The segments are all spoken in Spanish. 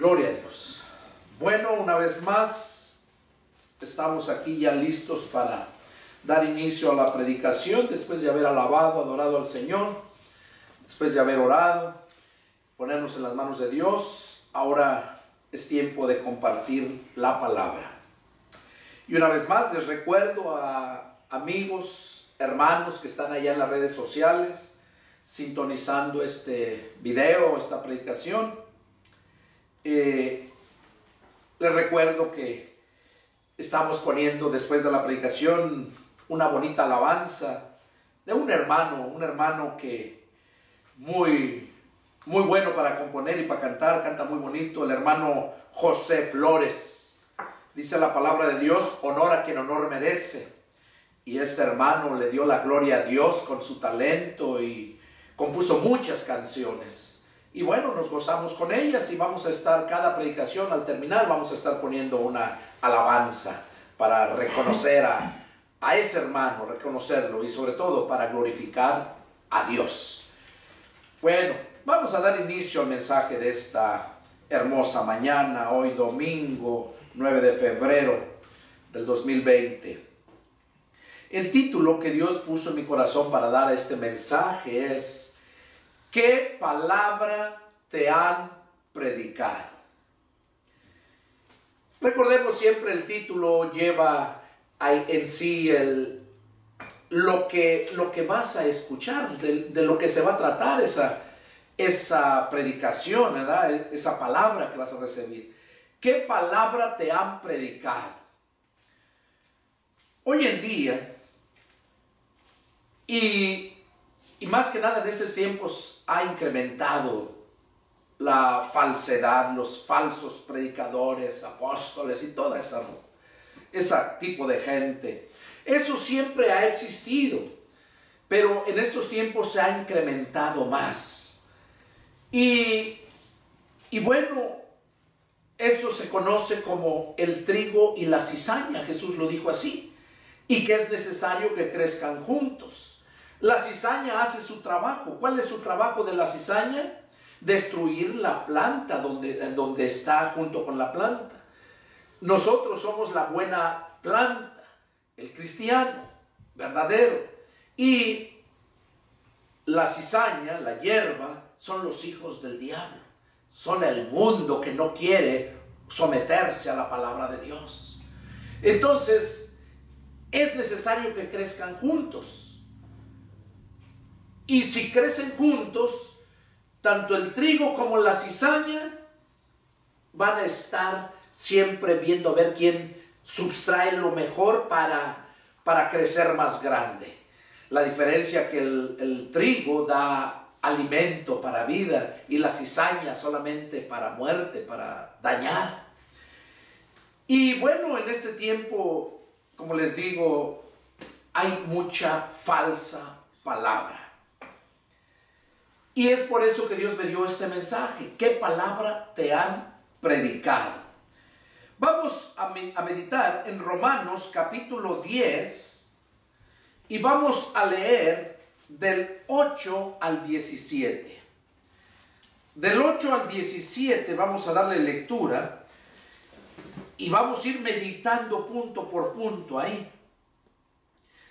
Gloria a Dios. Bueno, una vez más, estamos aquí ya listos para dar inicio a la predicación, después de haber alabado, adorado al Señor, después de haber orado, ponernos en las manos de Dios. Ahora es tiempo de compartir la palabra. Y una vez más les recuerdo a amigos, hermanos que están allá en las redes sociales, sintonizando este video, esta predicación. Les recuerdo que estamos poniendo después de la predicación una bonita alabanza de un hermano que muy bueno para componer y para cantar, canta muy bonito, el hermano José Flores. Dice la palabra de Dios: honor a quien honor merece. Y este hermano le dio la gloria a Dios con su talento y compuso muchas canciones. Y bueno, nos gozamos con ellas y vamos a estar, cada predicación al terminar, vamos a estar poniendo una alabanza para reconocer a ese hermano, reconocerlo y sobre todo para glorificar a Dios. Bueno, vamos a dar inicio al mensaje de esta hermosa mañana, hoy domingo 9 de febrero del 2020. El título que Dios puso en mi corazón para dar este mensaje es: ¿qué palabra te han predicado? Recordemos siempre, el título lleva en sí lo que vas a escuchar, de lo que se va a tratar esa predicación, ¿verdad? Esa palabra que vas a recibir. ¿Qué palabra te han predicado? Hoy en día, y más que nada en estos tiempos, ha incrementado la falsedad, los falsos predicadores, apóstoles y toda ese tipo de gente. Eso siempre ha existido, pero en estos tiempos se ha incrementado más. Y bueno, eso se conoce como el trigo y la cizaña. Jesús lo dijo así, y que es necesario que crezcan juntos. La cizaña hace su trabajo. ¿Cuál es su trabajo de la cizaña? Destruir la planta donde está junto con la planta. Nosotros somos la buena planta, el cristiano verdadero. Y la cizaña, la hierba, son los hijos del diablo. Son el mundo que no quiere someterse a la palabra de Dios. Entonces, es necesario que crezcan juntos. Y si crecen juntos, tanto el trigo como la cizaña van a estar siempre viendo a ver quién subtrae lo mejor para crecer más grande. La diferencia que el trigo da alimento para vida y la cizaña solamente para muerte, para dañar. Y bueno, en este tiempo, como les digo, hay mucha falsa palabra. Y es por eso que Dios me dio este mensaje. ¿Qué palabra te han predicado? Vamos a meditar en Romanos capítulo 10 y vamos a leer del 8 al 17. Del 8 al 17 vamos a darle lectura y vamos a ir meditando punto por punto ahí.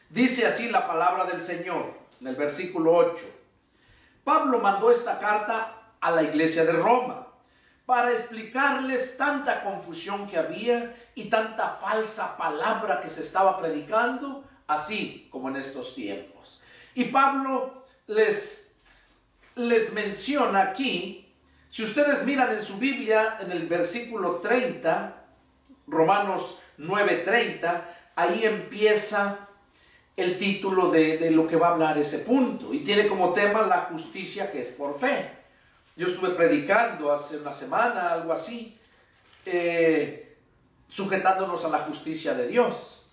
Dice así la palabra del Señor en el versículo 8. Pablo mandó esta carta a la iglesia de Roma para explicarles tanta confusión que había y tanta falsa palabra que se estaba predicando, así como en estos tiempos. Y Pablo les menciona aquí, si ustedes miran en su Biblia, en el versículo 30, Romanos 9:30, ahí empieza el título de lo que va a hablar ese punto, y tiene como tema la justicia que es por fe. Yo estuve predicando hace una semana, algo así, sujetándonos a la justicia de Dios.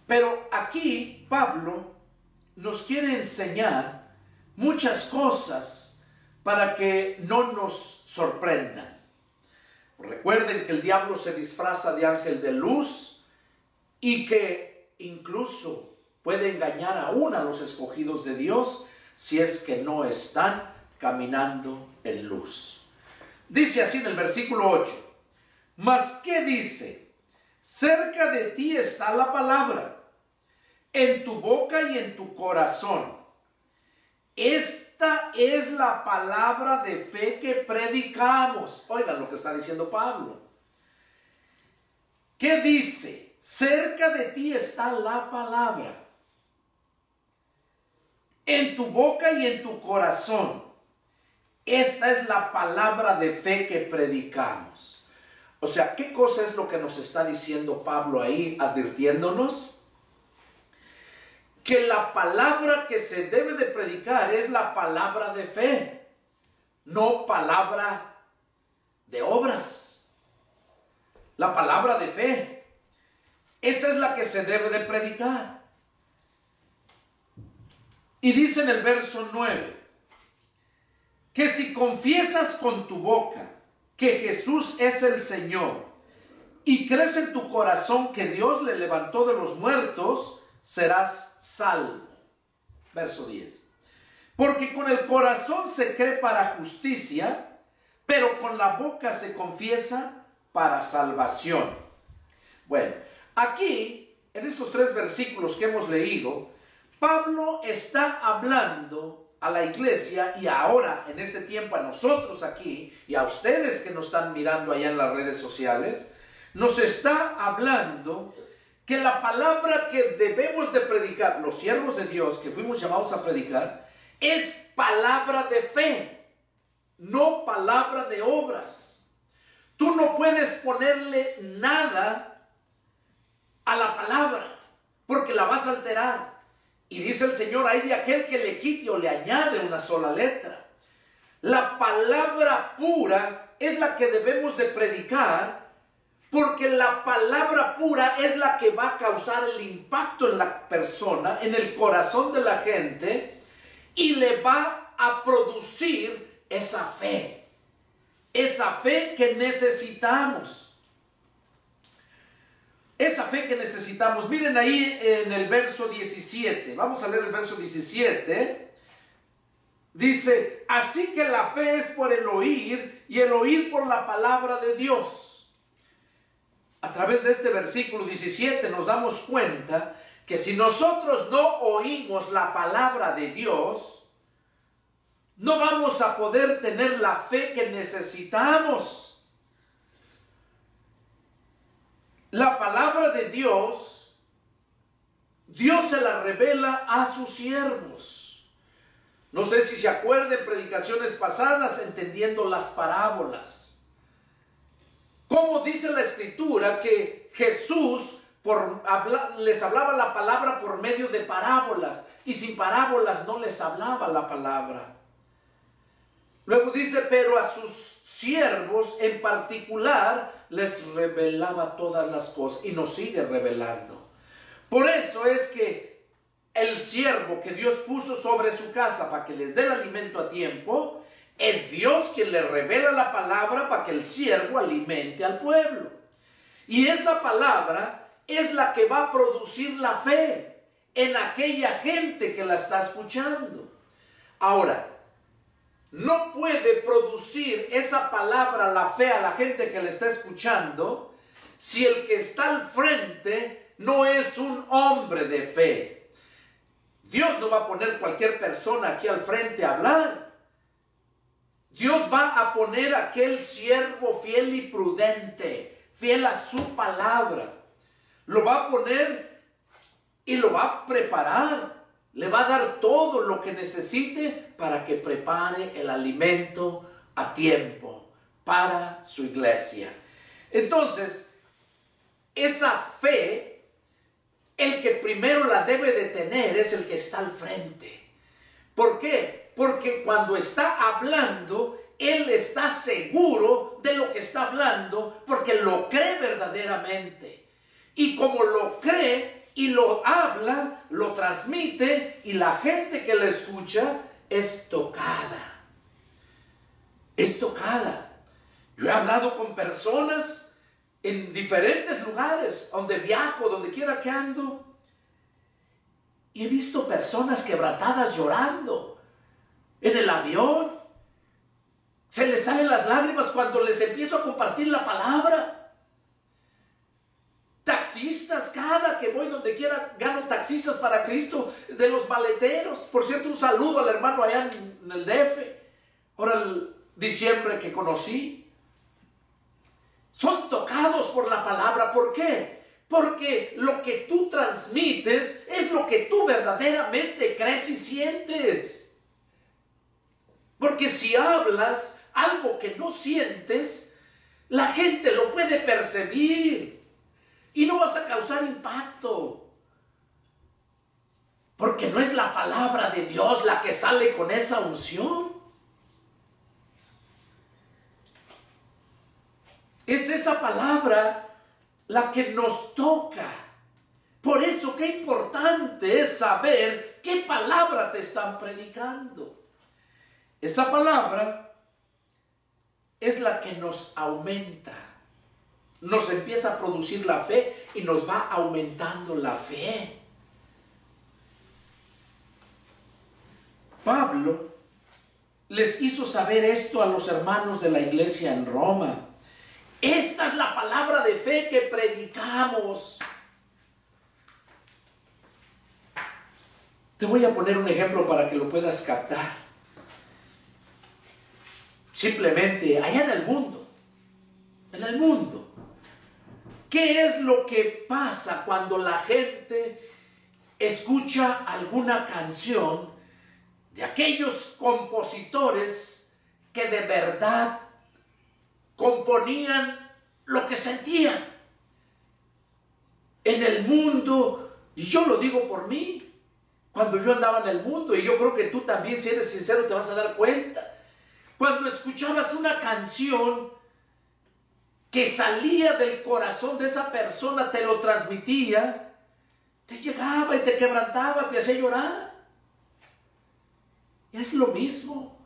Pero aquí Pablo nos quiere enseñar muchas cosas para que no nos sorprendan. Recuerden que el diablo se disfraza de ángel de luz y que incluso puede engañar aún a los escogidos de Dios si es que no están caminando en luz. Dice así en el versículo 8. Mas ¿qué dice? Cerca de ti está la palabra, en tu boca y en tu corazón. Esta es la palabra de fe que predicamos. Oigan lo que está diciendo Pablo. ¿Qué dice? Cerca de ti está la palabra, en tu boca y en tu corazón. Esta es la palabra de fe que predicamos. O sea, ¿qué cosa es lo que nos está diciendo Pablo ahí, advirtiéndonos? Que la palabra que se debe de predicar es la palabra de fe, no palabra de obras. La palabra de fe, esa es la que se debe de predicar. Y dice en el verso 9, que si confiesas con tu boca que Jesús es el Señor y crees en tu corazón que Dios le levantó de los muertos, serás salvo. Verso 10. Porque con el corazón se cree para justicia, pero con la boca se confiesa para salvación. Bueno, aquí, en estos 3 versículos que hemos leído, Pablo está hablando a la iglesia y ahora, en este tiempo, a nosotros aquí y a ustedes que nos están mirando allá en las redes sociales, nos está hablando que la palabra que debemos de predicar, los siervos de Dios que fuimos llamados a predicar, es palabra de fe, no palabra de obras. Tú no puedes ponerle nada a la palabra porque la vas a alterar. Y dice el Señor, hay de aquel que le quite o le añade una sola letra. La palabra pura es la que debemos de predicar, porque la palabra pura es la que va a causar el impacto en la persona, en el corazón de la gente, y le va a producir esa fe que necesitamos. Esa fe que necesitamos. Miren ahí en el verso 17. Vamos a leer el verso 17. Dice, así que la fe es por el oír y el oír por la palabra de Dios. A través de este versículo 17 nos damos cuenta que si nosotros no oímos la palabra de Dios, no vamos a poder tener la fe que necesitamos. La palabra de Dios, Dios se la revela a sus siervos. No sé si se acuerdan predicaciones pasadas entendiendo las parábolas. Como dice la Escritura que Jesús les hablaba la palabra por medio de parábolas y sin parábolas no les hablaba la palabra. Luego dice, pero a sus siervos en particular les revelaba todas las cosas y nos sigue revelando. Por eso es que el siervo que Dios puso sobre su casa para que les dé el alimento a tiempo, es Dios quien le revela la palabra para que el siervo alimente al pueblo. Y esa palabra es la que va a producir la fe en aquella gente que la está escuchando. Ahora, no puede producir esa palabra, la fe, a la gente que le está escuchando, si el que está al frente no es un hombre de fe. Dios no va a poner cualquier persona aquí al frente a hablar. Dios va a poner aquel siervo fiel y prudente, fiel a su palabra. Lo va a poner y lo va a preparar. Le va a dar todo lo que necesite para que prepare el alimento a tiempo para su iglesia. Entonces, esa fe, el que primero la debe de tener es el que está al frente. ¿Por qué? Porque cuando está hablando, él está seguro de lo que está hablando porque lo cree verdaderamente. Y como lo cree, y lo habla, lo transmite, y la gente que lo escucha es tocada. Es tocada. Yo he hablado con personas en diferentes lugares, donde viajo, donde quiera que ando, y he visto personas quebrantadas llorando en el avión. Se les salen las lágrimas cuando les empiezo a compartir la palabra. Taxistas, cada que voy donde quiera, gano taxistas para Cristo, de los maleteros. Por cierto, un saludo al hermano allá en el DF, ahora el diciembre que conocí. Son tocados por la palabra. ¿Por qué? Porque lo que tú transmites es lo que tú verdaderamente crees y sientes. Porque si hablas algo que no sientes, la gente lo puede percibir y no vas a causar impacto. Porque no es la palabra de Dios la que sale con esa unción. Es esa palabra la que nos toca. Por eso qué importante es saber qué palabra te están predicando. Esa palabra es la que nos aumenta, nos empieza a producir la fe y nos va aumentando la fe. Pablo les hizo saber esto a los hermanos de la iglesia en Roma. Esta es la palabra de fe que predicamos. Te voy a poner un ejemplo para que lo puedas captar. Simplemente allá en el mundo, ¿qué es lo que pasa cuando la gente escucha alguna canción de aquellos compositores que de verdad componían lo que sentían? En el mundo, y yo lo digo por mí, cuando yo andaba en el mundo, y yo creo que tú también, si eres sincero, te vas a dar cuenta. Cuando escuchabas una canción que salía del corazón de esa persona, te lo transmitía, te llegaba y te quebrantaba, te hacía llorar. Es lo mismo.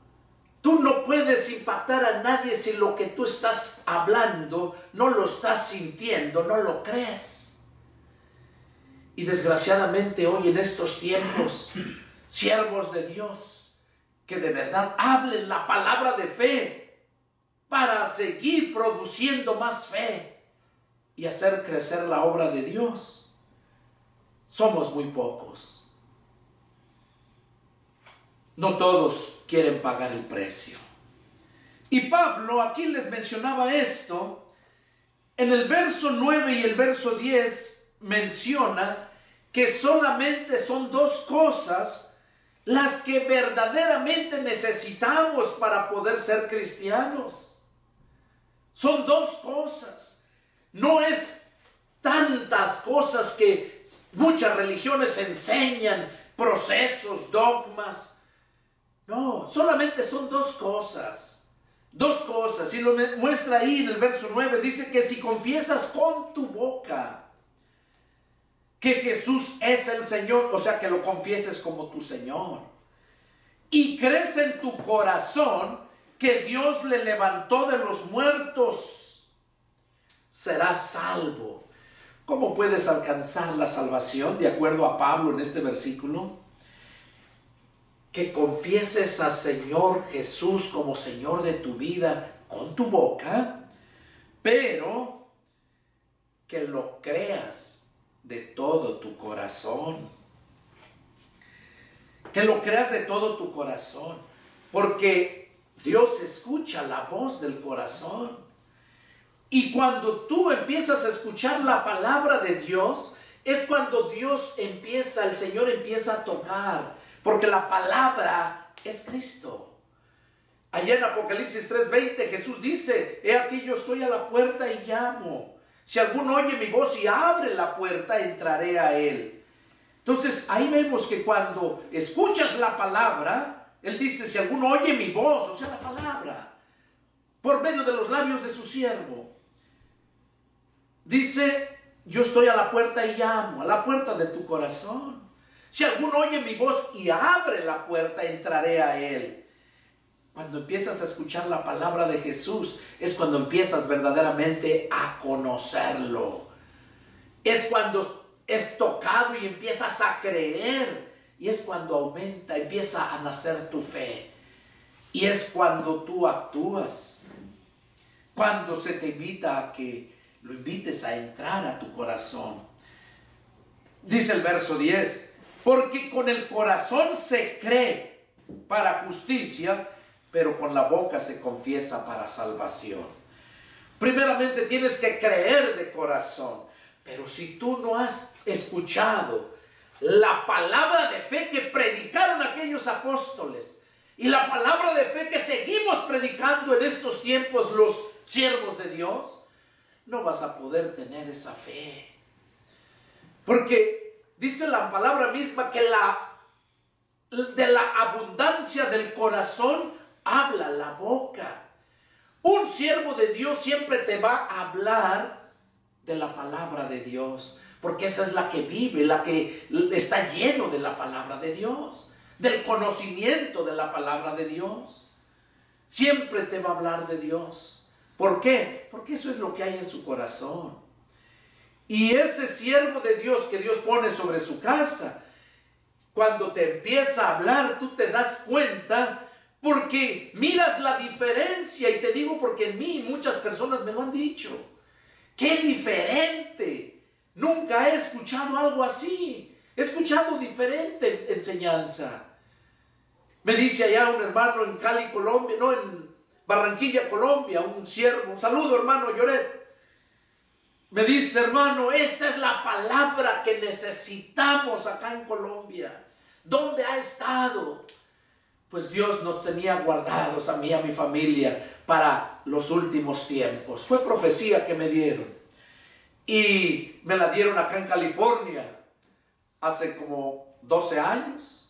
Tú no puedes impactar a nadie si lo que tú estás hablando no lo estás sintiendo, no lo crees. Y desgraciadamente hoy en estos tiempos, siervos de Dios, que de verdad hablen la palabra de fe para seguir produciendo más fe y hacer crecer la obra de Dios, somos muy pocos. No todos quieren pagar el precio. Y Pablo aquí les mencionaba esto. En el verso 9 y el verso 10 menciona que solamente son dos cosas las que verdaderamente necesitamos para poder ser cristianos. Son dos cosas. No es tantas cosas que muchas religiones enseñan, procesos, dogmas. No, solamente son dos cosas. Dos cosas. Y lo muestra ahí en el verso 9. Dice que si confiesas con tu boca que Jesús es el Señor, o sea, que lo confieses como tu Señor, y crees en tu corazón que Dios le levantó de los muertos, serás salvo. ¿Cómo puedes alcanzar la salvación de acuerdo a Pablo en este versículo? Que confieses al Señor Jesús como Señor de tu vida con tu boca, pero que lo creas de todo tu corazón. Que lo creas de todo tu corazón. Porque Dios escucha la voz del corazón. Y cuando tú empiezas a escuchar la palabra de Dios, es cuando Dios empieza, el Señor empieza a tocar. Porque la palabra es Cristo. Allá en Apocalipsis 3:20 Jesús dice: he aquí yo estoy a la puerta y llamo. Si alguno oye mi voz y abre la puerta, entraré a él. Entonces ahí vemos que cuando escuchas la palabra, Él dice: si alguno oye mi voz, o sea, la palabra, por medio de los labios de su siervo, dice: yo estoy a la puerta y llamo, a la puerta de tu corazón. Si alguno oye mi voz y abre la puerta, entraré a él. Cuando empiezas a escuchar la palabra de Jesús, es cuando empiezas verdaderamente a conocerlo. Es cuando es tocado y empiezas a creer. Y es cuando aumenta, empieza a nacer tu fe. Y es cuando tú actúas, cuando se te invita a que lo invites a entrar a tu corazón. Dice el verso 10, porque con el corazón se cree para justicia, pero con la boca se confiesa para salvación. Primeramente tienes que creer de corazón, pero si tú no has escuchado la palabra de fe que predicaron aquellos apóstoles y la palabra de fe que seguimos predicando en estos tiempos los siervos de Dios, no vas a poder tener esa fe. Porque dice la palabra misma que de la abundancia del corazón habla la boca. Un siervo de Dios siempre te va a hablar de la palabra de Dios, porque esa es la que vive, la que está lleno de la palabra de Dios, del conocimiento de la palabra de Dios. Siempre te va a hablar de Dios. ¿Por qué? Porque eso es lo que hay en su corazón. Y ese siervo de Dios que Dios pone sobre su casa, cuando te empieza a hablar, tú te das cuenta, porque miras la diferencia. Y te digo porque en mí muchas personas me lo han dicho. ¡Qué diferente! Nunca he escuchado algo así. He escuchado diferente enseñanza. Me dice allá un hermano en Cali, Colombia, no, en Barranquilla, Colombia, un siervo. Un saludo, hermano Lloret. Me dice, hermano, esta es la palabra que necesitamos acá en Colombia. ¿Dónde ha estado? Pues Dios nos tenía guardados a mí y a mi familia para los últimos tiempos. Fue profecía que me dieron. Y me la dieron acá en California hace como 12 años.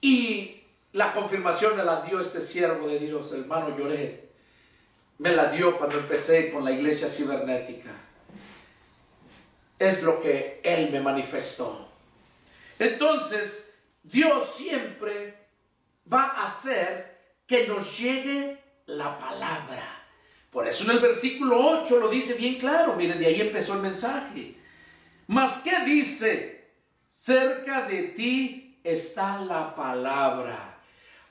Y la confirmación me la dio este siervo de Dios, el hermano Lloret. Me la dio cuando empecé con la iglesia cibernética. Es lo que Él me manifestó. Entonces, Dios siempre va a hacer que nos llegue la palabra. Por eso en el versículo 8 lo dice bien claro. Miren, de ahí empezó el mensaje. Mas, ¿qué dice? Cerca de ti está la palabra.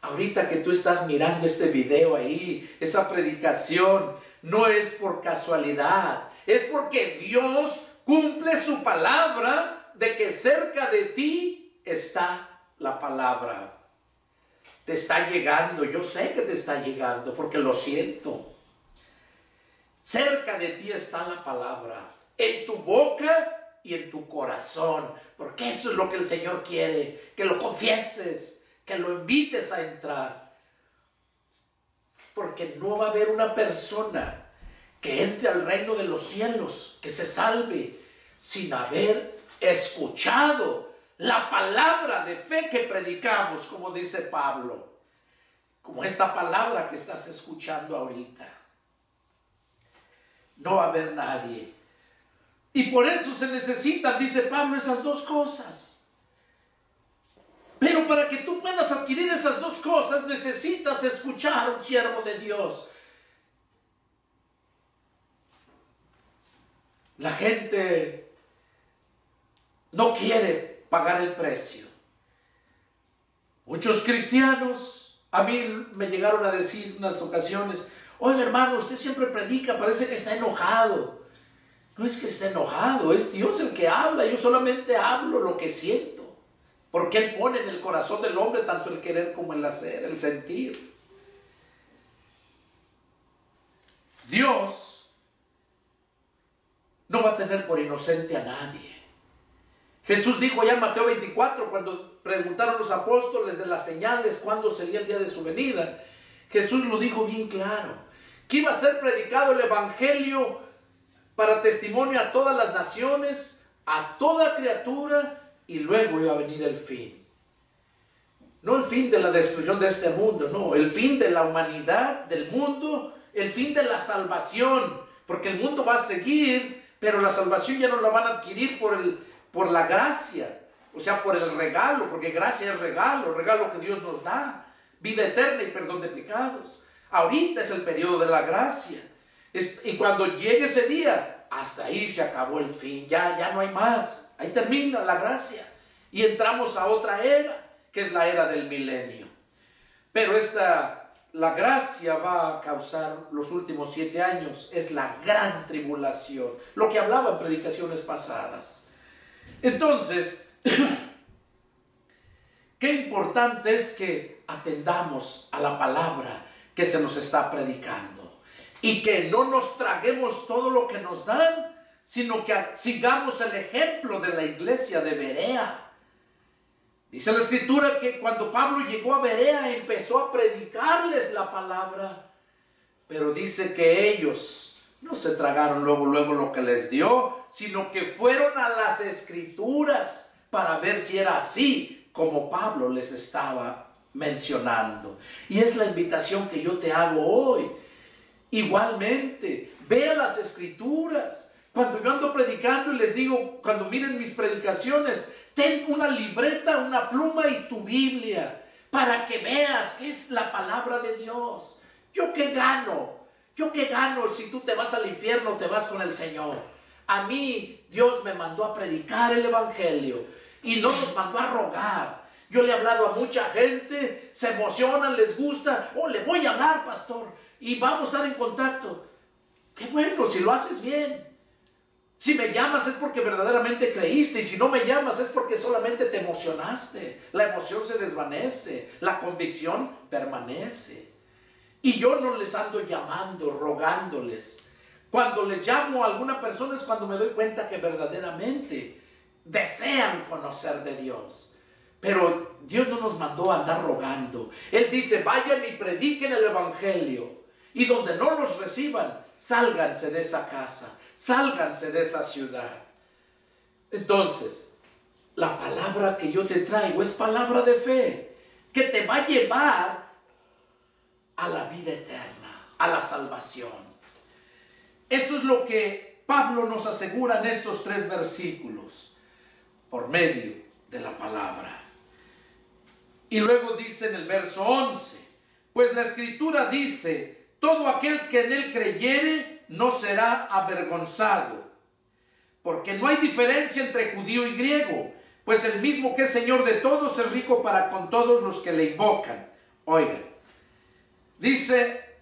Ahorita que tú estás mirando este video ahí, esa predicación, no es por casualidad. Es porque Dios cumple su palabra de que cerca de ti está la palabra. Te está llegando, yo sé que te está llegando porque lo siento. Cerca de ti está la palabra, en tu boca y en tu corazón, porque eso es lo que el Señor quiere, que lo confieses, que lo invites a entrar. Porque no va a haber una persona que entre al reino de los cielos, que se salve, sin haber escuchado la palabra de fe que predicamos, como dice Pablo, como esta palabra que estás escuchando ahorita. No va a haber nadie. Y por eso se necesitan, dice Pablo, esas dos cosas. Pero para que tú puedas adquirir esas dos cosas, necesitas escuchar a un siervo de Dios. La gente no quiere pagar el precio. Muchos cristianos a mí me llegaron a decir en unas ocasiones: oye, hermano, usted siempre predica, parece que está enojado. No es que esté enojado, es Dios el que habla. Yo solamente hablo lo que siento, porque Él pone en el corazón del hombre tanto el querer como el hacer, el sentir. Dios no va a tener por inocente a nadie. Jesús dijo ya en Mateo 24, cuando preguntaron los apóstoles de las señales, cuándo sería el día de su venida, Jesús lo dijo bien claro, que iba a ser predicado el evangelio para testimonio a todas las naciones, a toda criatura, y luego iba a venir el fin. No el fin de la destrucción de este mundo, no, el fin de la humanidad, del mundo, el fin de la salvación, porque el mundo va a seguir, pero la salvación ya no la van a adquirir por la gracia, o sea, por el regalo, porque gracia es regalo que Dios nos da, vida eterna y perdón de pecados. Ahorita es el periodo de la gracia, y cuando llegue ese día, hasta ahí se acabó el fin, ya no hay más, ahí termina la gracia, y entramos a otra era, que es la era del milenio. Pero esta la gracia va a causar los últimos 7 años es la gran tribulación, lo que hablaba en predicaciones pasadas. Entonces, qué importante es que atendamos a la palabra que se nos está predicando y que no nos traguemos todo lo que nos dan, sino que sigamos el ejemplo de la iglesia de Berea. Dice la escritura que cuando Pablo llegó a Berea empezó a predicarles la palabra, pero dice que ellos no se tragaron luego lo que les dio, sino que fueron a las escrituras para ver si era así como Pablo les estaba mencionando. Y es la invitación que yo te hago hoy. Igualmente, ve a las escrituras. Cuando yo ando predicando y les digo, cuando miren mis predicaciones, ten una libreta, una pluma y tu Biblia para que veas qué es la palabra de Dios. ¿Yo qué gano? ¿Yo qué gano si tú te vas al infierno o te vas con el Señor? A mí Dios me mandó a predicar el evangelio y no nos mandó a rogar. Yo le he hablado a mucha gente, se emocionan, les gusta. Oh, le voy a hablar, pastor, y vamos a estar en contacto. Qué bueno, si lo haces bien. Si me llamas es porque verdaderamente creíste, y si no me llamas es porque solamente te emocionaste. La emoción se desvanece, la convicción permanece. Y yo no les ando llamando, rogándoles. Cuando les llamo a alguna persona es cuando me doy cuenta que verdaderamente desean conocer de Dios. Pero Dios no nos mandó a andar rogando. Él dice, vayan y prediquen el evangelio. Y donde no los reciban, sálganse de esa casa. Sálganse de esa ciudad. Entonces, la palabra que yo te traigo es palabra de fe, que te va a llevar a la vida eterna, a la salvación. Eso es lo que Pablo nos asegura en estos 3 versículos, por medio de la palabra. Y luego dice en el verso 11, pues la escritura dice, todo aquel que en él creyere no será avergonzado, porque no hay diferencia entre judío y griego, pues el mismo que es Señor de todos es rico para con todos los que le invocan. Oigan, dice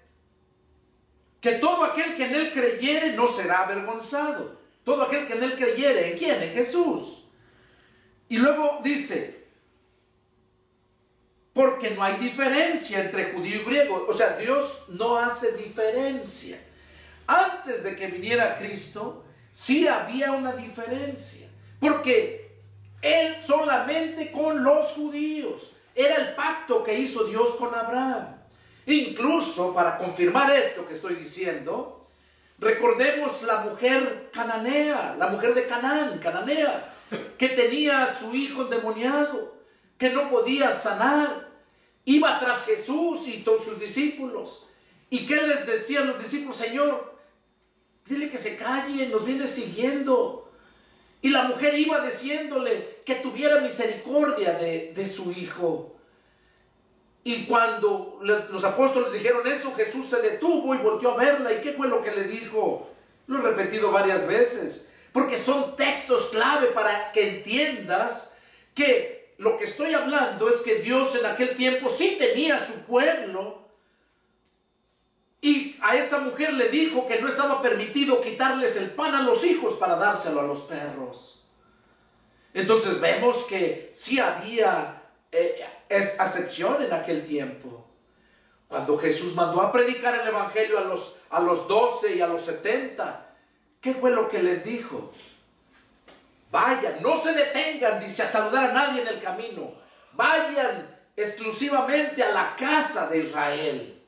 que todo aquel que en él creyere no será avergonzado. Todo aquel que en él creyere, ¿en quién? En Jesús. Y luego dice, porque no hay diferencia entre judío y griego. O sea, Dios no hace diferencia. Antes de que viniera Cristo, sí había una diferencia, porque Él solamente con los judíos, era el pacto que hizo Dios con Abraham. Incluso para confirmar esto que estoy diciendo, recordemos la mujer cananea, la mujer de Canaán, cananea, que tenía a su hijo endemoniado, que no podía sanar, iba tras Jesús y todos sus discípulos. ¿Y qué les decían los discípulos? Señor, dile que se calle, nos viene siguiendo. Y la mujer iba diciéndole que tuviera misericordia de su hijo. Y cuando los apóstoles dijeron eso, Jesús se detuvo y volteó a verla. ¿Y qué fue lo que le dijo? Lo he repetido varias veces, porque son textos clave para que entiendas que lo que estoy hablando es que Dios en aquel tiempo sí tenía su pueblo. Y a esa mujer le dijo que no estaba permitido quitarles el pan a los hijos para dárselo a los perros. Entonces vemos que sí había acepción en aquel tiempo. Cuando Jesús mandó a predicar el evangelio a los 12 y a los 70, ¿qué fue lo que les dijo? Vayan, no se detengan, dice, a saludar a nadie en el camino. Vayan exclusivamente a la casa de Israel.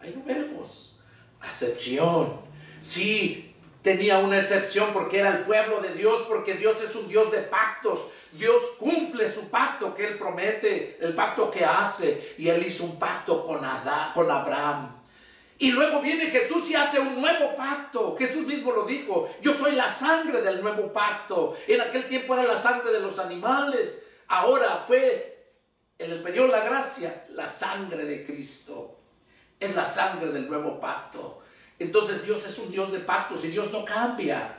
Ahí lo vemos. Acepción. Sí, tenía una excepción porque era el pueblo de Dios, porque Dios es un Dios de pactos. Dios cumple su pacto que Él promete, el pacto que hace. Y Él hizo un pacto con Abraham. Y luego viene Jesús y hace un nuevo pacto. Jesús mismo lo dijo, yo soy la sangre del nuevo pacto. En aquel tiempo era la sangre de los animales. Ahora fue, en el periodo de la gracia, la sangre de Cristo. Es la sangre del nuevo pacto. Entonces Dios es un Dios de pactos y Dios no cambia.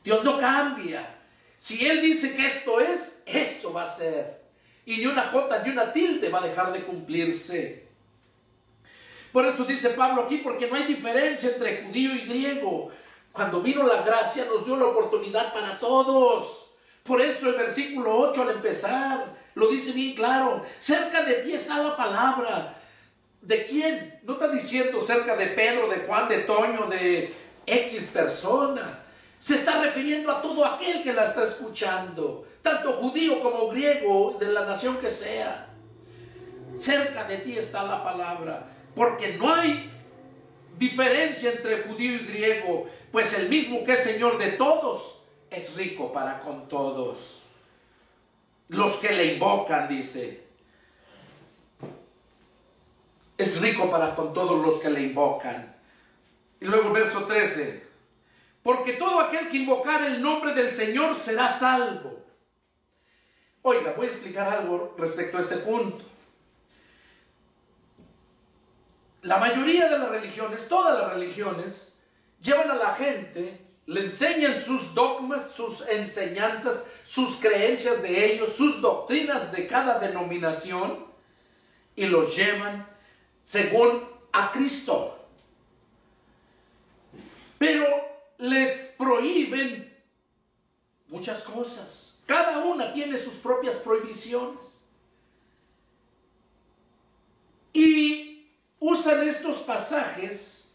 Dios no cambia. Si Él dice que esto es, eso va a ser. Y ni una jota ni una tilde va a dejar de cumplirse. Por eso dice Pablo aquí, porque no hay diferencia entre judío y griego. Cuando vino la gracia nos dio la oportunidad para todos. Por eso el versículo 8 al empezar lo dice bien claro. Cerca de ti está la palabra. ¿De quién? No está diciendo cerca de Pedro, de Juan, de Toño, de X persona. Se está refiriendo a todo aquel que la está escuchando, tanto judío como griego, de la nación que sea. Cerca de ti está la palabra, porque no hay diferencia entre judío y griego, pues el mismo que es Señor de todos es rico para con todos los que le invocan, dice. Es rico para con todos los que le invocan. Y luego el verso 13. Porque todo aquel que invocar el nombre del Señor será salvo. Oiga, voy a explicar algo respecto a este punto. La mayoría de las religiones, todas las religiones, llevan a la gente, le enseñan sus dogmas, sus enseñanzas, sus creencias de ellos, sus doctrinas de cada denominación, y los llevan según a Cristo. Pero les prohíben muchas cosas. Cada una tiene sus propias prohibiciones. Y usan estos pasajes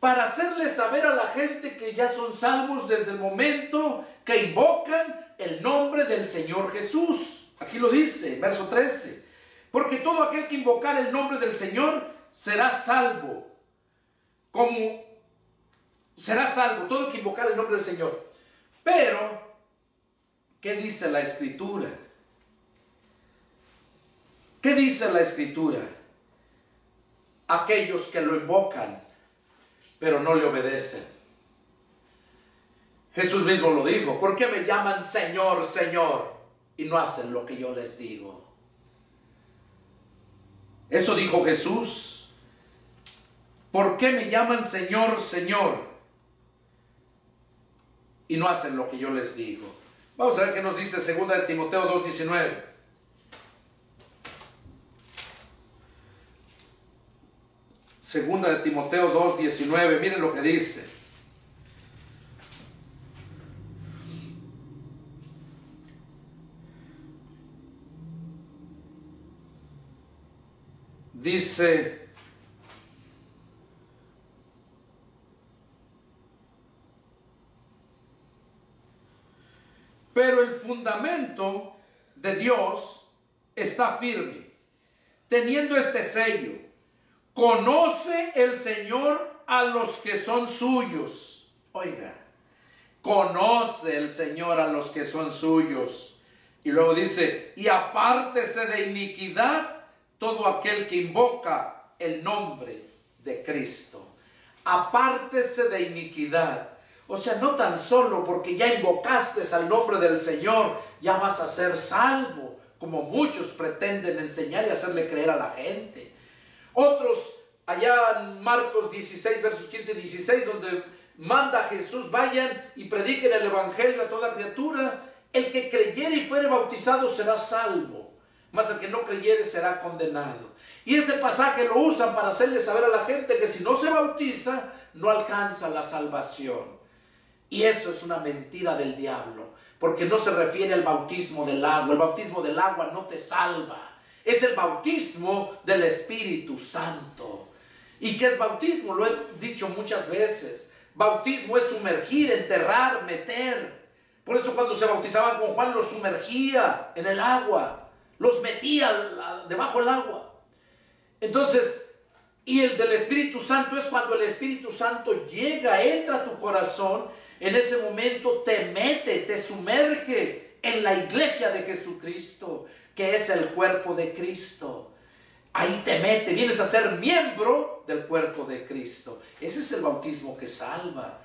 para hacerles saber a la gente que ya son salvos desde el momento que invocan el nombre del Señor Jesús. Aquí lo dice, verso 13. Porque todo aquel que invocar el nombre del Señor será salvo. Será salvo todo el que invocar el nombre del Señor. Pero, ¿qué dice la Escritura? ¿Qué dice la Escritura? Aquellos que lo invocan, pero no le obedecen. Jesús mismo lo dijo. ¿Por qué me llaman Señor, Señor, y no hacen lo que yo les digo? Eso dijo Jesús. ¿Por qué me llaman Señor, Señor, y no hacen lo que yo les digo? Vamos a ver qué nos dice 2 de Timoteo 2:19. Segunda de Timoteo 2:19, miren lo que dice. Dice: pero el fundamento de Dios está firme, teniendo este sello: conoce el Señor a los que son suyos. Oiga, conoce el Señor a los que son suyos. Y luego dice: y apártese de iniquidad todo aquel que invoca el nombre de Cristo. Apártese de iniquidad. O sea, no tan solo porque ya invocaste al nombre del Señor, ya vas a ser salvo, como muchos pretenden enseñar y hacerle creer a la gente. Otros, allá en Marcos 16, versos 15 y 16, donde manda a Jesús: vayan y prediquen el evangelio a toda criatura. El que creyere y fuere bautizado será salvo, mas el que no creyere será condenado. Y ese pasaje lo usan para hacerle saber a la gente que si no se bautiza, no alcanza la salvación. Y eso es una mentira del diablo, porque no se refiere al bautismo del agua. El bautismo del agua no te salva. Es el bautismo del Espíritu Santo. ¿Y qué es bautismo? Lo he dicho muchas veces. Bautismo es sumergir, enterrar, meter. Por eso cuando se bautizaban con Juan, los sumergía en el agua, los metía debajo del agua. Entonces, y el del Espíritu Santo es cuando el Espíritu Santo llega, entra a tu corazón. En ese momento te mete, te sumerge en la iglesia de Jesucristo, que es el cuerpo de Cristo. Ahí te mete, vienes a ser miembro del cuerpo de Cristo. Ese es el bautismo que salva.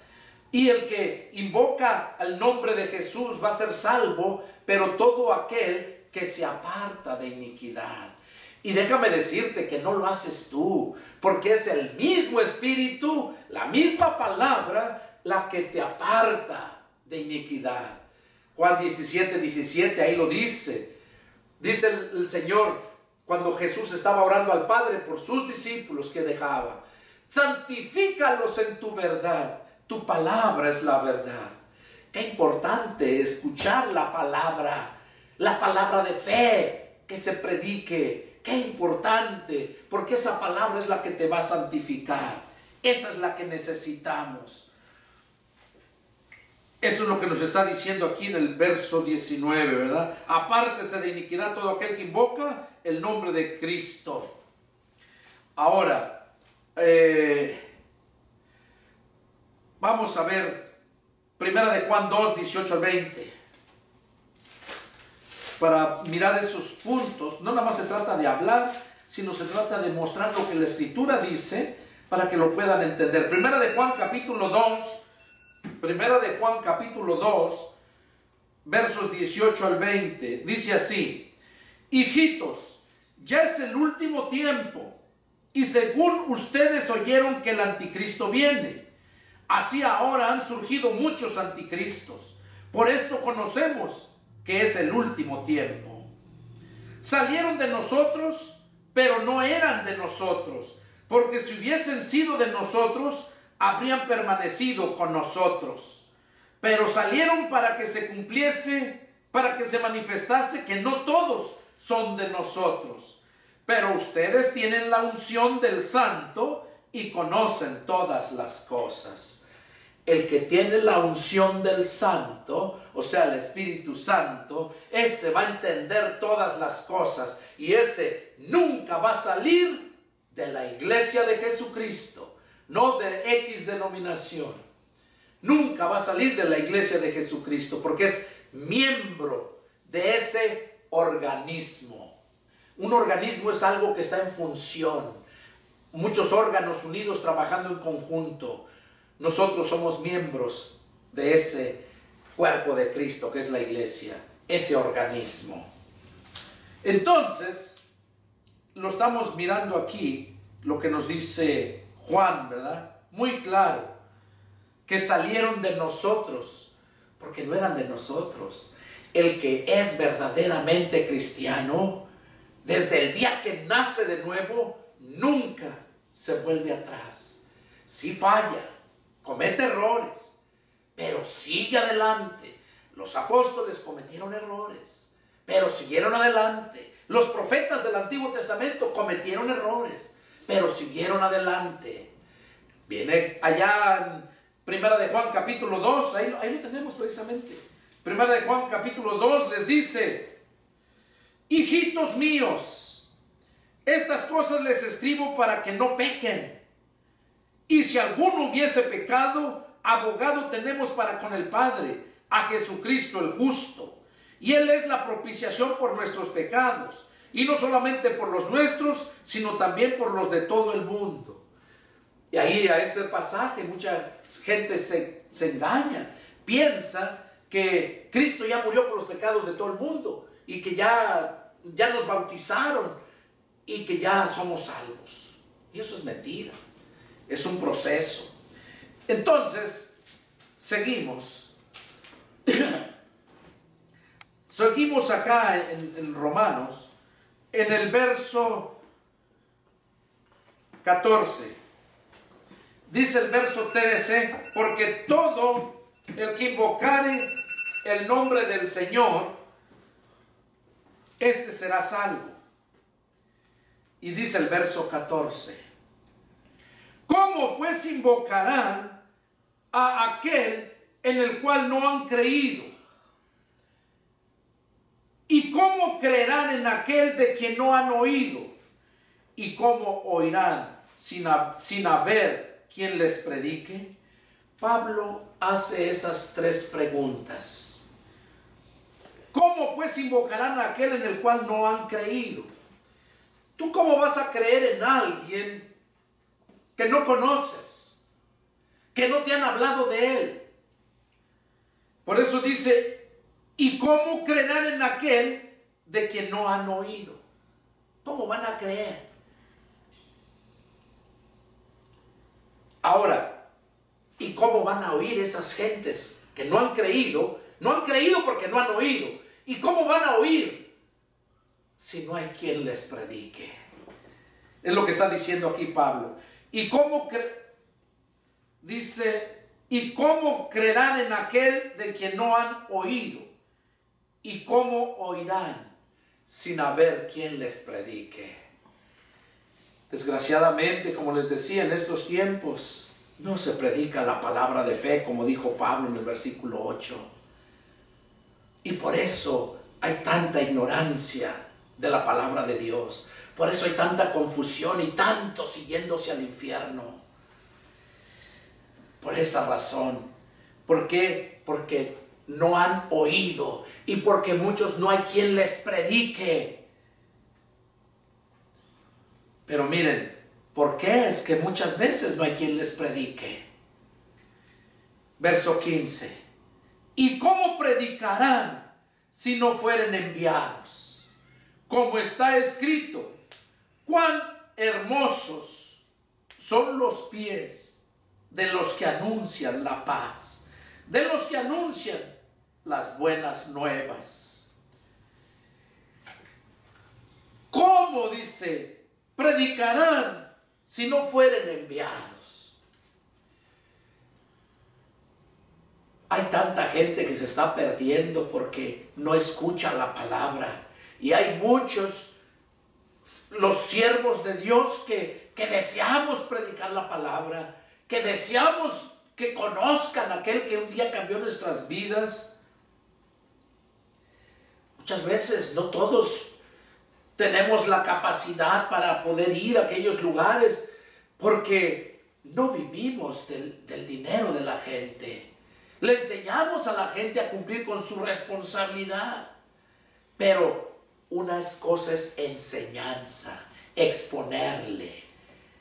Y el que invoca al nombre de Jesús va a ser salvo, pero todo aquel que se aparta de iniquidad. Y déjame decirte que no lo haces tú, porque es el mismo Espíritu, la misma palabra, la que te aparta de iniquidad. Juan 17:17, ahí lo dice. Dice el Señor: cuando Jesús estaba orando al Padre por sus discípulos que dejaba. Santifícalos en tu verdad. Tu palabra es la verdad. Qué importante escuchar la palabra de fe que se predique. Qué importante, porque esa palabra es la que te va a santificar. Esa es la que necesitamos. Eso es lo que nos está diciendo aquí en el verso 19, ¿verdad? Apártese de iniquidad todo aquel que invoca el nombre de Cristo. Ahora, vamos a ver Primera de Juan 2, 18 al 20. Para mirar esos puntos, no nada más se trata de hablar, sino se trata de mostrar lo que la Escritura dice para que lo puedan entender. Primera de Juan capítulo 2, versos 18 al 20, dice así: hijitos, ya es el último tiempo, y según ustedes oyeron que el anticristo viene, así ahora han surgido muchos anticristos. Por esto conocemos que es el último tiempo. Salieron de nosotros, pero no eran de nosotros, porque si hubiesen sido de nosotros, habrían permanecido con nosotros. Pero salieron para que se cumpliese, para que se manifestase que no todos son de nosotros. Pero ustedes tienen la unción del Santo y conocen todas las cosas. El que tiene la unción del Santo, o sea, el Espíritu Santo, ese va a entender todas las cosas, y ese nunca va a salir de la iglesia de Jesucristo, no de X denominación. Nunca va a salir de la iglesia de Jesucristo, porque es miembro de ese organismo. Un organismo es algo que está en función, muchos órganos unidos trabajando en conjunto. Nosotros somos miembros de ese cuerpo de Cristo que es la iglesia, ese organismo. Entonces, lo estamos mirando aquí, lo que nos dice Juan, ¿verdad? Muy claro, que salieron de nosotros, porque no eran de nosotros. El que es verdaderamente cristiano, desde el día que nace de nuevo, nunca se vuelve atrás. Sí falla, comete errores, pero sigue adelante. Los apóstoles cometieron errores, pero siguieron adelante. Los profetas del Antiguo Testamento cometieron errores, pero siguieron adelante. Viene allá en Primera de Juan capítulo 2, ahí lo tenemos precisamente. Primera de Juan capítulo 2 les dice: hijitos míos, estas cosas les escribo para que no pequen. Y si alguno hubiese pecado, abogado tenemos para con el Padre, a Jesucristo el justo. Y Él es la propiciación por nuestros pecados, y no solamente por los nuestros, sino también por los de todo el mundo. Y ahí a ese pasaje mucha gente se engaña, piensa que Cristo ya murió por los pecados de todo el mundo, y que ya nos bautizaron, y que ya somos salvos. Y eso es mentira. Es un proceso. Entonces, seguimos. Seguimos acá en Romanos, en el verso 14. Dice el verso 13: porque todo el que invocare el nombre del Señor, este será salvo. Y dice el verso 14: ¿cómo pues invocarán a aquel en el cual no han creído? ¿Y cómo creerán en aquel de quien no han oído? ¿Y cómo oirán sin haber quien les predique? Pablo hace esas tres preguntas. ¿Cómo pues invocarán a aquel en el cual no han creído? ¿Tú cómo vas a creer en alguien que no conoces, que no te han hablado de Él? Por eso dice: ¿y cómo creerán en aquel de quien no han oído? ¿Cómo van a creer? Ahora, ¿y cómo van a oír esas gentes que no han creído? No han creído porque no han oído. ¿Y cómo van a oír si no hay quien les predique? Es lo que está diciendo aquí Pablo. ¿Y cómo dice, y cómo creerán en aquel de quien no han oído? ¿Y cómo oirán sin haber quien les predique? Desgraciadamente, como les decía, en estos tiempos no se predica la palabra de fe, como dijo Pablo en el versículo 8. Y por eso hay tanta ignorancia de la palabra de Dios. Por eso hay tanta confusión y tanto siguiéndose al infierno. Por esa razón. ¿Por qué? Porque no han oído y porque muchos no hay quien les predique. Pero miren, ¿por qué es que muchas veces no hay quien les predique? Verso 15. ¿Y cómo predicarán si no fueren enviados? Como está escrito, cuán hermosos son los pies de los que anuncian la paz, de los que anuncian las buenas nuevas. ¿Cómo, dice, predicarán si no fueren enviados? Hay tanta gente que se está perdiendo porque no escucha la palabra. Y hay muchos, los siervos de Dios, que deseamos predicar la palabra, que deseamos que conozcan a aquel que un día cambió nuestras vidas. Muchas veces no todos tenemos la capacidad para poder ir a aquellos lugares porque no vivimos del dinero de la gente. Le enseñamos a la gente a cumplir con su responsabilidad. Pero una cosa es enseñanza, exponerle,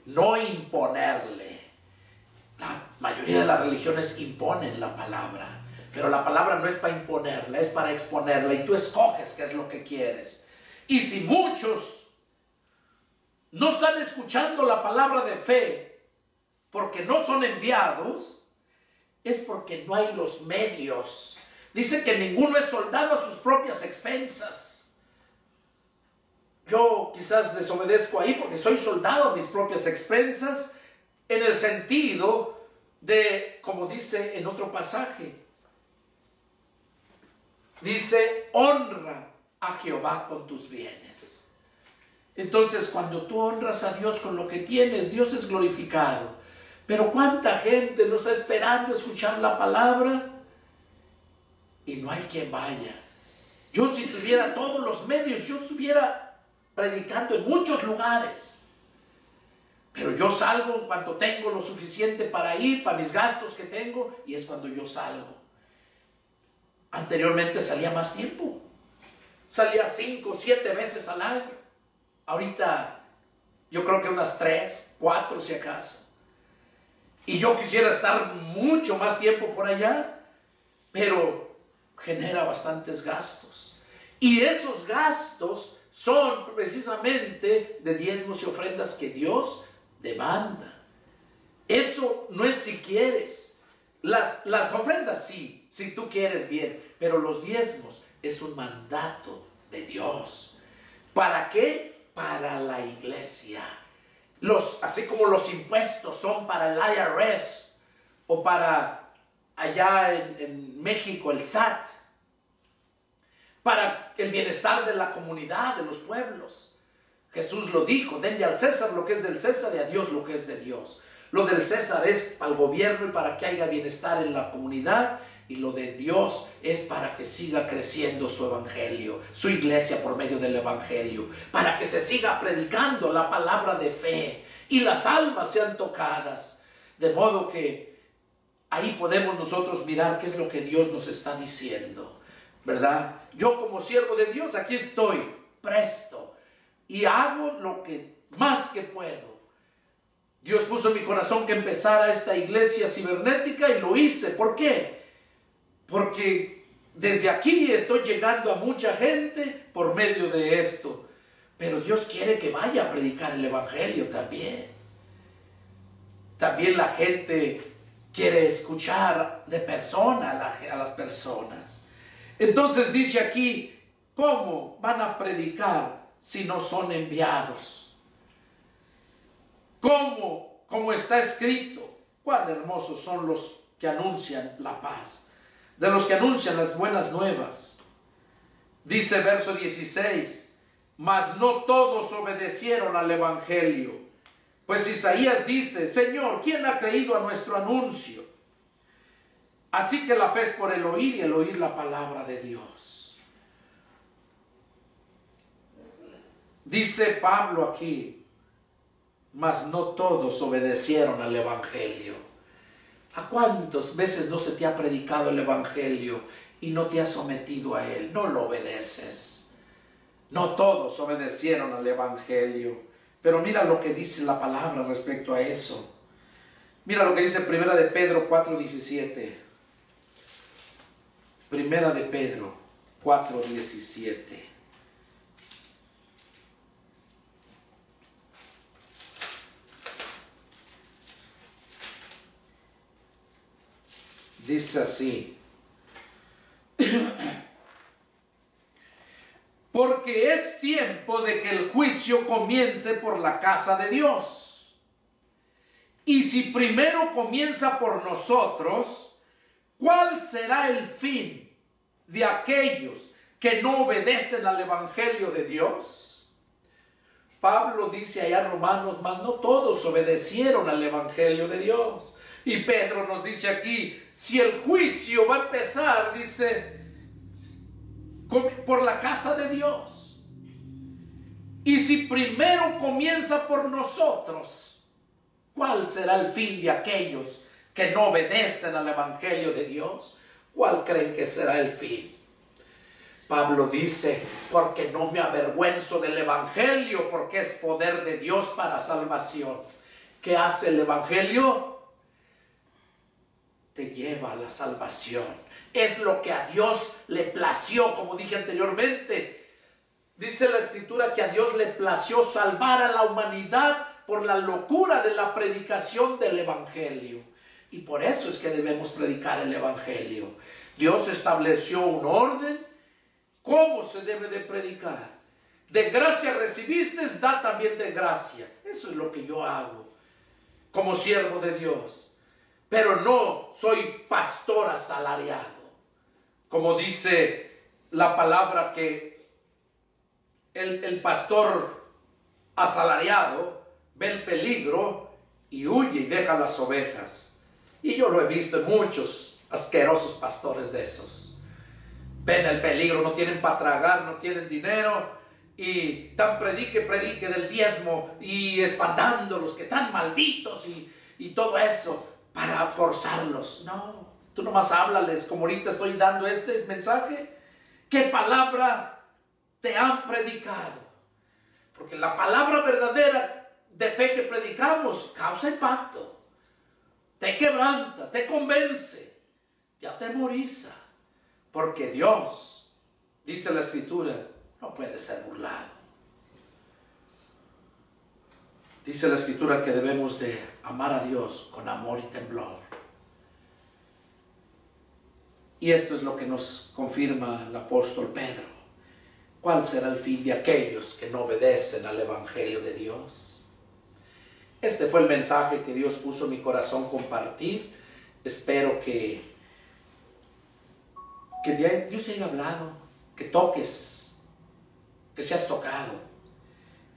no imponerle. La mayoría de las religiones imponen la palabra, pero la palabra no es para imponerla, es para exponerla, y tú escoges qué es lo que quieres. Y si muchos no están escuchando la palabra de fe porque no son enviados, es porque no hay los medios. Dice que ninguno es soldado a sus propias expensas. Yo quizás desobedezco ahí porque soy soldado a mis propias expensas, en el sentido de, como dice en otro pasaje, dice, honra a Jehová con tus bienes. Entonces, cuando tú honras a Dios con lo que tienes, Dios es glorificado. Pero ¿cuánta gente no está esperando escuchar la palabra y no hay quien vaya? Yo, si tuviera todos los medios, yo estuviera predicando en muchos lugares. Pero yo salgo en cuanto tengo lo suficiente para ir, para mis gastos que tengo, y es cuando yo salgo. Anteriormente salía más tiempo. Salía 5 o 7 veces al año. Ahorita yo creo que unas 3, 4 si acaso. Y yo quisiera estar mucho más tiempo por allá, pero genera bastantes gastos. Y esos gastos son precisamente de diezmos y ofrendas que Dios demanda. Eso no es si quieres. Las ofrendas sí, si tú quieres bien, pero los diezmos es un mandato de Dios. ¿Para qué? Para la iglesia. Así como los impuestos son para el IRS o para allá en México el SAT, para el bienestar de la comunidad, de los pueblos. Jesús lo dijo, denle al César lo que es del César y a Dios lo que es de Dios. Lo del César es para el gobierno y para que haya bienestar en la comunidad, y lo de Dios es para que siga creciendo su evangelio, su iglesia por medio del evangelio, para que se siga predicando la palabra de fe y las almas sean tocadas. De modo que ahí podemos nosotros mirar qué es lo que Dios nos está diciendo, ¿verdad? Yo como siervo de Dios aquí estoy, presto, y hago lo que más que puedo. Dios puso en mi corazón que empezara esta iglesia cibernética y lo hice. ¿Por qué? Porque desde aquí estoy llegando a mucha gente por medio de esto. Pero Dios quiere que vaya a predicar el evangelio también. También la gente quiere escuchar de persona a las personas. Entonces dice aquí, ¿cómo van a predicar si no son enviados? Como está escrito, cuán hermosos son los que anuncian la paz, de los que anuncian las buenas nuevas. Dice verso 16, mas no todos obedecieron al evangelio. Pues Isaías dice, Señor, ¿quién ha creído a nuestro anuncio? Así que la fe es por el oír y el oír la palabra de Dios. Dice Pablo aquí, mas no todos obedecieron al evangelio. ¿A cuántas veces no se te ha predicado el evangelio y no te has sometido a él? No lo obedeces. No todos obedecieron al evangelio. Pero mira lo que dice la palabra respecto a eso. Mira lo que dice Primera de Pedro 4:17. Primera de Pedro 4:17. Dice así. Porque es tiempo de que el juicio comience por la casa de Dios. Y si primero comienza por nosotros, ¿cuál será el fin de aquellos que no obedecen al evangelio de Dios? Pablo dice allá en Romanos, mas no todos obedecieron al evangelio de Dios. Y Pedro nos dice aquí, si el juicio va a empezar, dice, por la casa de Dios. Y si primero comienza por nosotros, ¿cuál será el fin de aquellos que no obedecen al evangelio de Dios? ¿Cuál creen que será el fin? Pablo dice, porque no me avergüenzo del evangelio, porque es poder de Dios para salvación. ¿Qué hace el evangelio? Te lleva a la salvación. Es lo que a Dios le plació, como dije anteriormente. Dice la Escritura que a Dios le plació salvar a la humanidad por la locura de la predicación del evangelio. Y por eso es que debemos predicar el evangelio. Dios estableció un orden. ¿Cómo se debe de predicar? De gracia recibiste, da también de gracia. Eso es lo que yo hago como siervo de Dios. Pero no soy pastor asalariado. Como dice la palabra que el pastor asalariado ve el peligro y huye y deja las ovejas. Y yo lo he visto en muchos asquerosos pastores de esos. Ven el peligro, no tienen para tragar, no tienen dinero y tan predique del diezmo y espantándolos que tan malditos y todo eso para forzarlos. No, tú nomás háblales como ahorita estoy dando este mensaje. ¿Qué palabra te han predicado? Porque la palabra verdadera de fe que predicamos causa impacto, te quebranta, te convence, te atemoriza. Porque Dios, dice la Escritura, no puede ser burlado. Dice la Escritura que debemos de amar a Dios con amor y temblor. Y esto es lo que nos confirma el apóstol Pedro. ¿Cuál será el fin de aquellos que no obedecen al evangelio de Dios? Este fue el mensaje que Dios puso en mi corazón compartir. Espero que Dios te haya hablado, que toques, que seas tocado.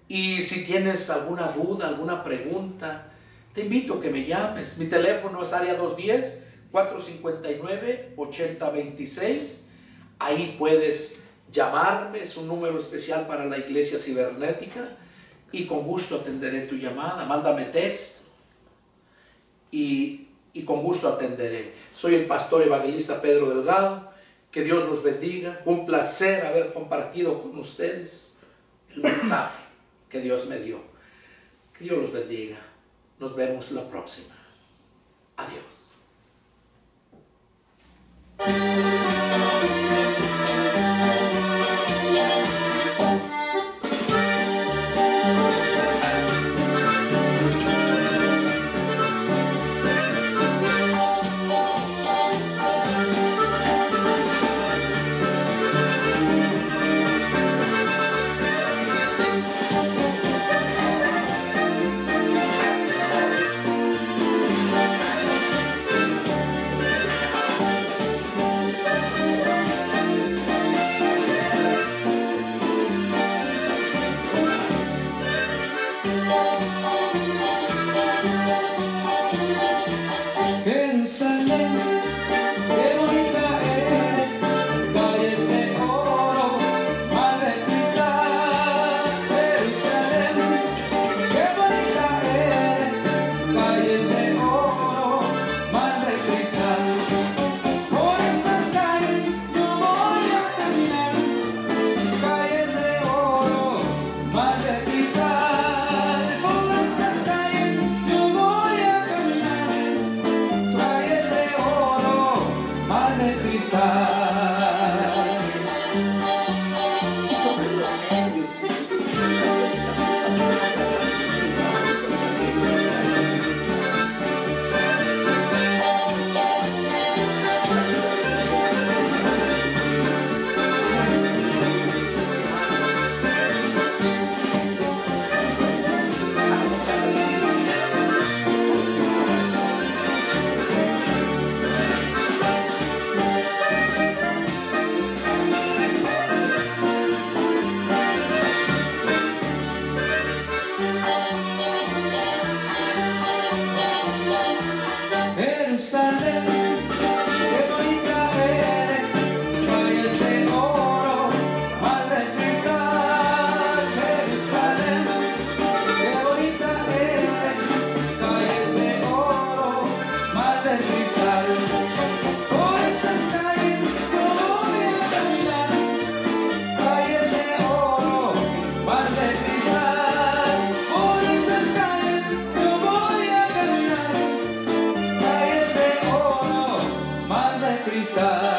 Y si tienes alguna duda, alguna pregunta, te invito a que me llames. Mi teléfono es área 210-459-8026. Ahí puedes llamarme, es un número especial para la iglesia cibernética y con gusto atenderé tu llamada. Mándame texto y con gusto atenderé. Soy el pastor evangelista Pedro Delgado. Que Dios los bendiga. Un placer haber compartido con ustedes el mensaje que Dios me dio. Que Dios los bendiga. Nos vemos la próxima. Adiós. Jerusalén, qué bonita eres, calles de oro, mar de cristal. Jerusalén, qué bonita eres, calles de oro, mar de cristal. Por esas calles yo voy a caminar, calles de oro, mar de cristal. Por esas calles yo voy a caminar, mar de cristal.